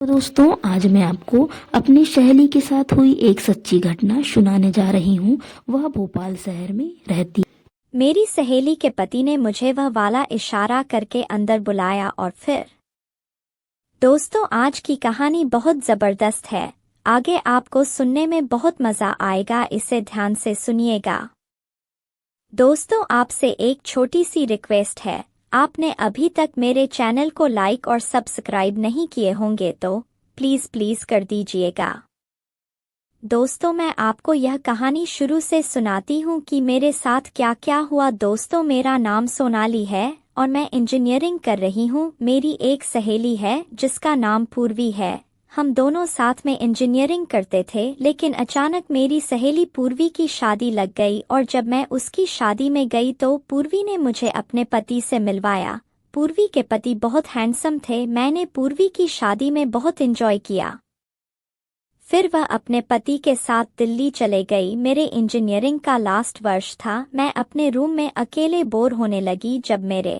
तो दोस्तों, आज मैं आपको अपनी सहेली के साथ हुई एक सच्ची घटना सुनाने जा रही हूँ। वह भोपाल शहर में रहती। मेरी सहेली के पति ने मुझे वह वाला इशारा करके अंदर बुलाया और फिर। दोस्तों, आज की कहानी बहुत जबरदस्त है। आगे आपको सुनने में बहुत मजा आएगा, इसे ध्यान से सुनिएगा। दोस्तों, आपसे एक छोटी सी रिक्वेस्ट है। आपने अभी तक मेरे चैनल को लाइक और सब्सक्राइब नहीं किए होंगे तो प्लीज प्लीज कर दीजिएगा। दोस्तों, मैं आपको यह कहानी शुरू से सुनाती हूँ कि मेरे साथ क्या क्या हुआ। दोस्तों, मेरा नाम सोनाली है और मैं इंजीनियरिंग कर रही हूँ। मेरी एक सहेली है जिसका नाम पूर्वी है। हम दोनों साथ में इंजीनियरिंग करते थे, लेकिन अचानक मेरी सहेली पूर्वी की शादी लग गई और जब मैं उसकी शादी में गई तो पूर्वी ने मुझे अपने पति से मिलवाया। पूर्वी के पति बहुत हैंडसम थे। मैंने पूर्वी की शादी में बहुत एंजॉय किया। फिर वह अपने पति के साथ दिल्ली चले गई। मेरे इंजीनियरिंग का लास्ट वर्ष था। मैं अपने रूम में अकेले बोर होने लगी। जब मेरे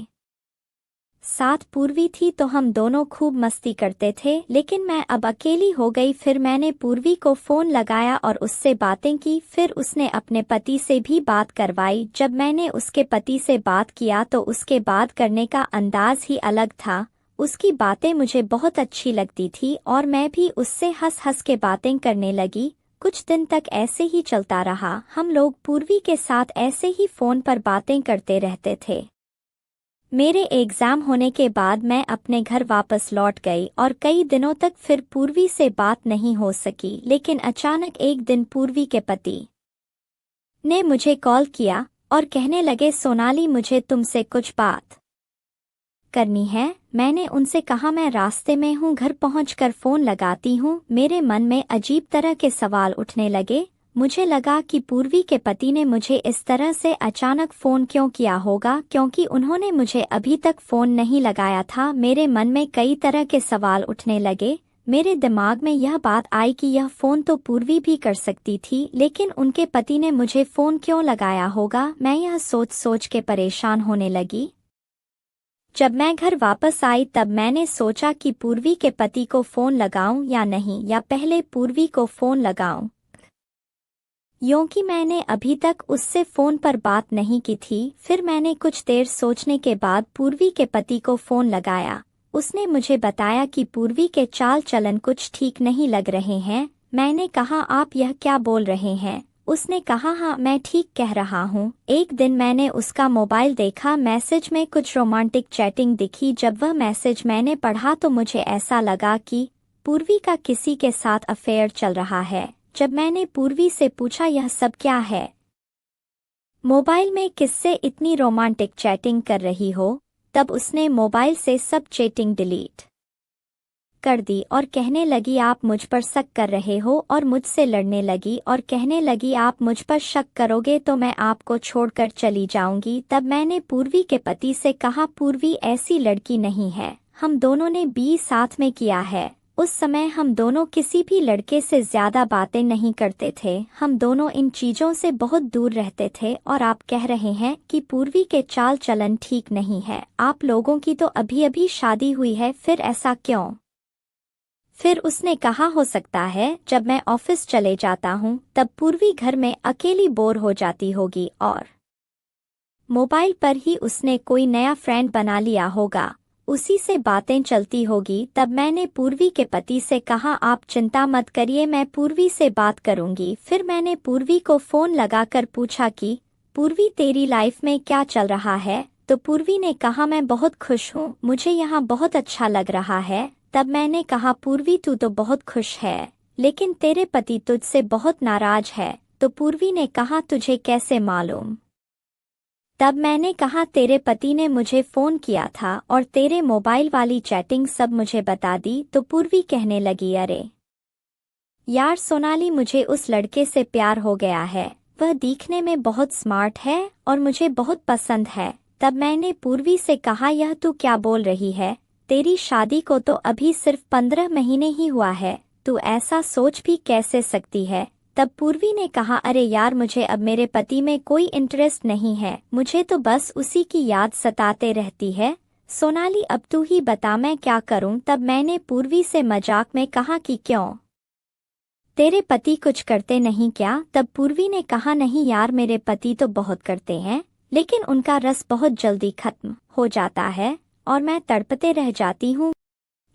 साथ पूर्वी थी तो हम दोनों खूब मस्ती करते थे, लेकिन मैं अब अकेली हो गई। फिर मैंने पूर्वी को फोन लगाया और उससे बातें की। फिर उसने अपने पति से भी बात करवाई। जब मैंने उसके पति से बात किया तो उसके बात करने का अंदाज ही अलग था। उसकी बातें मुझे बहुत अच्छी लगती थी और मैं भी उससे हंस हंस के बातें करने लगी। कुछ दिन तक ऐसे ही चलता रहा। हम लोग पूर्वी के साथ ऐसे ही फोन पर बातें करते रहते थे। मेरे एग्जाम होने के बाद मैं अपने घर वापस लौट गई और कई दिनों तक फिर पूर्वी से बात नहीं हो सकी। लेकिन अचानक एक दिन पूर्वी के पति ने मुझे कॉल किया और कहने लगे, सोनाली, मुझे तुमसे कुछ बात करनी है। मैंने उनसे कहा, मैं रास्ते में हूँ, घर पहुँचकर फोन लगाती हूँ। मेरे मन में अजीब तरह के सवाल उठने लगे। मुझे लगा कि पूर्वी के पति ने मुझे इस तरह से अचानक फोन क्यों किया होगा, क्योंकि उन्होंने मुझे अभी तक फोन नहीं लगाया था। मेरे मन में कई तरह के सवाल उठने लगे। मेरे दिमाग में यह बात आई कि यह फोन तो पूर्वी भी कर सकती थी, लेकिन उनके पति ने मुझे फोन क्यों लगाया होगा। मैं यह सोच सोच के परेशान होने लगी। जब मैं घर वापस आई तब मैंने सोचा कि पूर्वी के पति को फोन लगाऊं या नहीं, या पहले पूर्वी को फोन लगाऊं, क्योंकि मैंने अभी तक उससे फोन पर बात नहीं की थी। फिर मैंने कुछ देर सोचने के बाद पूर्वी के पति को फोन लगाया। उसने मुझे बताया कि पूर्वी के चाल चलन कुछ ठीक नहीं लग रहे हैं। मैंने कहा, आप यह क्या बोल रहे हैं? उसने कहा, हाँ, मैं ठीक कह रहा हूँ। एक दिन मैंने उसका मोबाइल देखा। मैसेज में कुछ रोमांटिक चैटिंग दिखी। जब वह मैसेज मैंने पढ़ा तो मुझे ऐसा लगा कि पूर्वी का किसी के साथ अफेयर चल रहा है। जब मैंने पूर्वी से पूछा, यह सब क्या है? मोबाइल में किससे इतनी रोमांटिक चैटिंग कर रही हो? तब उसने मोबाइल से सब चैटिंग डिलीट कर दी और कहने लगी, आप मुझ पर शक कर रहे हो, और मुझसे लड़ने लगी और कहने लगी, आप मुझ पर शक करोगे तो मैं आपको छोड़कर चली जाऊंगी। तब मैंने पूर्वी के पति से कहा, पूर्वी ऐसी लड़की नहीं है। हम दोनों ने 20 साथ में किया है। उस समय हम दोनों किसी भी लड़के से ज्यादा बातें नहीं करते थे। हम दोनों इन चीजों से बहुत दूर रहते थे और आप कह रहे हैं कि पूर्वी के चाल चलन ठीक नहीं है। आप लोगों की तो अभी अभी शादी हुई है, फिर ऐसा क्यों? फिर उसने कहा, हो सकता है जब मैं ऑफिस चले जाता हूँ तब पूर्वी घर में अकेली बोर हो जाती होगी और मोबाइल पर ही उसने कोई नया फ्रेंड बना लिया होगा, उसी से बातें चलती होगी। तब मैंने पूर्वी के पति से कहा, आप चिंता मत करिए, मैं पूर्वी से बात करूंगी। फिर मैंने पूर्वी को फोन लगाकर पूछा कि पूर्वी, तेरी लाइफ में क्या चल रहा है? तो पूर्वी ने कहा, मैं बहुत खुश हूँ, मुझे यहाँ बहुत अच्छा लग रहा है। तब मैंने कहा, पूर्वी, तू तो बहुत खुश है, लेकिन तेरे पति तुझसे बहुत नाराज है। तो पूर्वी ने कहा, तुझे कैसे मालूम? तब मैंने कहा, तेरे पति ने मुझे फोन किया था और तेरे मोबाइल वाली चैटिंग सब मुझे बता दी। तो पूर्वी कहने लगी, अरे यार सोनाली, मुझे उस लड़के से प्यार हो गया है। वह दिखने में बहुत स्मार्ट है और मुझे बहुत पसंद है। तब मैंने पूर्वी से कहा, यह तू क्या बोल रही है? तेरी शादी को तो अभी सिर्फ 15 महीने ही हुआ है, तू ऐसा सोच भी कैसे सकती है? तब पूर्वी ने कहा, अरे यार, मुझे अब मेरे पति में कोई इंटरेस्ट नहीं है, मुझे तो बस उसी की याद सताते रहती है। सोनाली अब तू ही बता मैं क्या करूं। तब मैंने पूर्वी से मजाक में कहा कि क्यों, तेरे पति कुछ करते नहीं क्या? तब पूर्वी ने कहा नहीं यार, मेरे पति तो बहुत करते हैं, लेकिन उनका रस बहुत जल्दी खत्म हो जाता है और मैं तड़पते रह जाती हूँ।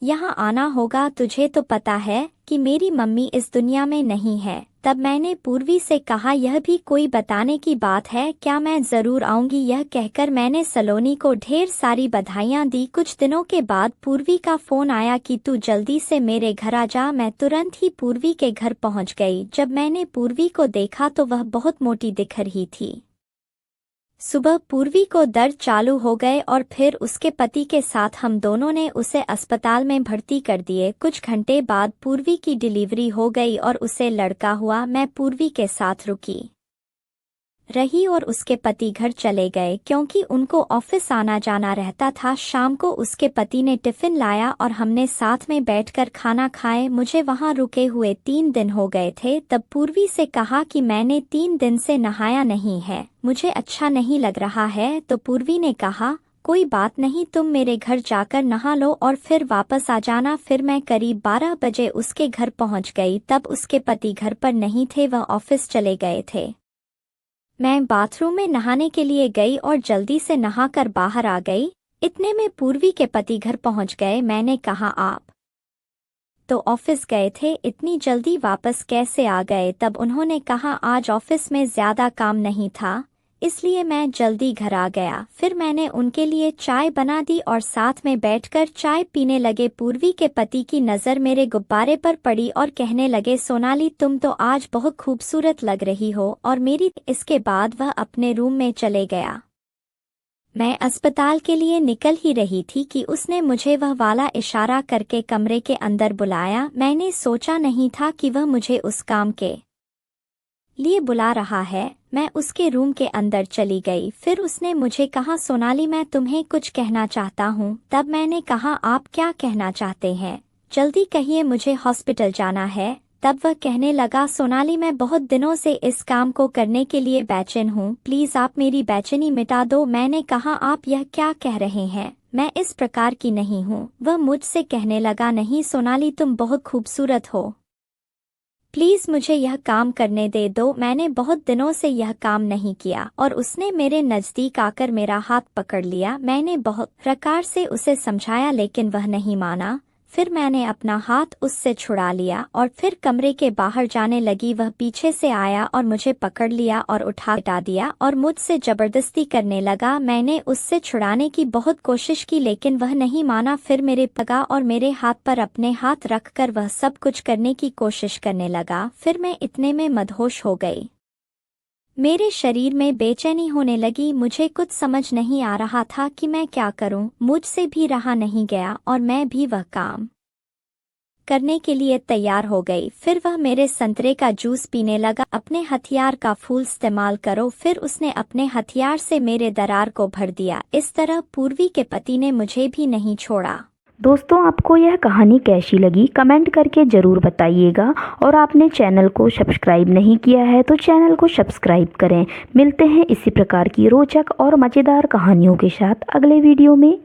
यहाँ आना होगा, तुझे तो पता है कि मेरी मम्मी इस दुनिया में नहीं है। तब मैंने पूर्वी से कहा यह भी कोई बताने की बात है क्या, मैं जरूर आऊंगी। यह कहकर मैंने सलोनी को ढेर सारी बधाइयां दी। कुछ दिनों के बाद पूर्वी का फोन आया कि तू जल्दी से मेरे घर आ जा। मैं तुरंत ही पूर्वी के घर पहुंच गई। जब मैंने पूर्वी को देखा तो वह बहुत मोटी दिख रही थी। सुबह पूर्वी को दर्द चालू हो गए और फिर उसके पति के साथ हम दोनों ने उसे अस्पताल में भर्ती कर दिए। कुछ घंटे बाद पूर्वी की डिलीवरी हो गई और उसे लड़का हुआ। मैं पूर्वी के साथ रुकी रही और उसके पति घर चले गए क्योंकि उनको ऑफिस आना जाना रहता था। शाम को उसके पति ने टिफिन लाया और हमने साथ में बैठकर खाना खाए। मुझे वहां रुके हुए 3 दिन हो गए थे। तब पूर्वी से कहा कि मैंने 3 दिन से नहाया नहीं है, मुझे अच्छा नहीं लग रहा है। तो पूर्वी ने कहा कोई बात नहीं, तुम मेरे घर जाकर नहा लो और फिर वापस आ जाना। फिर मैं करीब 12 बजे उसके घर पहुंच गई। तब उसके पति घर पर नहीं थे, वह ऑफिस चले गए थे। मैं बाथरूम में नहाने के लिए गई और जल्दी से नहाकर बाहर आ गई। इतने में पूर्वी के पति घर पहुंच गए। मैंने कहा आप तो ऑफिस गए थे, इतनी जल्दी वापस कैसे आ गए? तब उन्होंने कहा आज ऑफिस में ज्यादा काम नहीं था, इसलिए मैं जल्दी घर आ गया। फिर मैंने उनके लिए चाय बना दी और साथ में बैठकर चाय पीने लगे। पूर्वी के पति की नज़र मेरे गुब्बारे पर पड़ी और कहने लगे सोनाली तुम तो आज बहुत खूबसूरत लग रही हो और मेरी। इसके बाद वह अपने रूम में चले गया। मैं अस्पताल के लिए निकल ही रही थी कि उसने मुझे वह वाला इशारा करके कमरे के अंदर बुलाया। मैंने सोचा नहीं था कि वह मुझे उस काम के लिए बुला रहा है। मैं उसके रूम के अंदर चली गई। फिर उसने मुझे कहा सोनाली मैं तुम्हें कुछ कहना चाहता हूँ। तब मैंने कहा आप क्या कहना चाहते हैं, जल्दी कहिए, मुझे हॉस्पिटल जाना है। तब वह कहने लगा सोनाली मैं बहुत दिनों से इस काम को करने के लिए बेचैन हूँ, प्लीज आप मेरी बेचैनी मिटा दो। मैंने कहा आप यह क्या कह रहे हैं, मैं इस प्रकार की नहीं हूँ। वह मुझसे कहने लगा नहीं सोनाली तुम बहुत खूबसूरत हो, प्लीज मुझे यह काम करने दे दो। मैंने बहुत दिनों से यह काम नहीं किया और उसने मेरे नजदीक आकर मेरा हाथ पकड़ लिया। मैंने बहुत प्रकार से उसे समझाया लेकिन वह नहीं माना। फिर मैंने अपना हाथ उससे छुड़ा लिया और फिर कमरे के बाहर जाने लगी। वह पीछे से आया और मुझे पकड़ लिया और उठा दिया और मुझसे जबरदस्ती करने लगा। मैंने उससे छुड़ाने की बहुत कोशिश की लेकिन वह नहीं माना। फिर मेरे पगा और मेरे हाथ पर अपने हाथ रखकर वह सब कुछ करने की कोशिश करने लगा। फिर मैं इतने में मदहोश हो गई, मेरे शरीर में बेचैनी होने लगी। मुझे कुछ समझ नहीं आ रहा था कि मैं क्या करूं। मुझसे भी रहा नहीं गया और मैं भी वह काम करने के लिए तैयार हो गई। फिर वह मेरे संतरे का जूस पीने लगा। अपने हथियार का फूल इस्तेमाल करो। फिर उसने अपने हथियार से मेरे दरार को भर दिया। इस तरह पूर्वी के पति ने मुझे भी नहीं छोड़ा। दोस्तों आपको यह कहानी कैसी लगी कमेंट करके ज़रूर बताइएगा और आपने चैनल को सब्सक्राइब नहीं किया है तो चैनल को सब्सक्राइब करें। मिलते हैं इसी प्रकार की रोचक और मज़ेदार कहानियों के साथ अगले वीडियो में।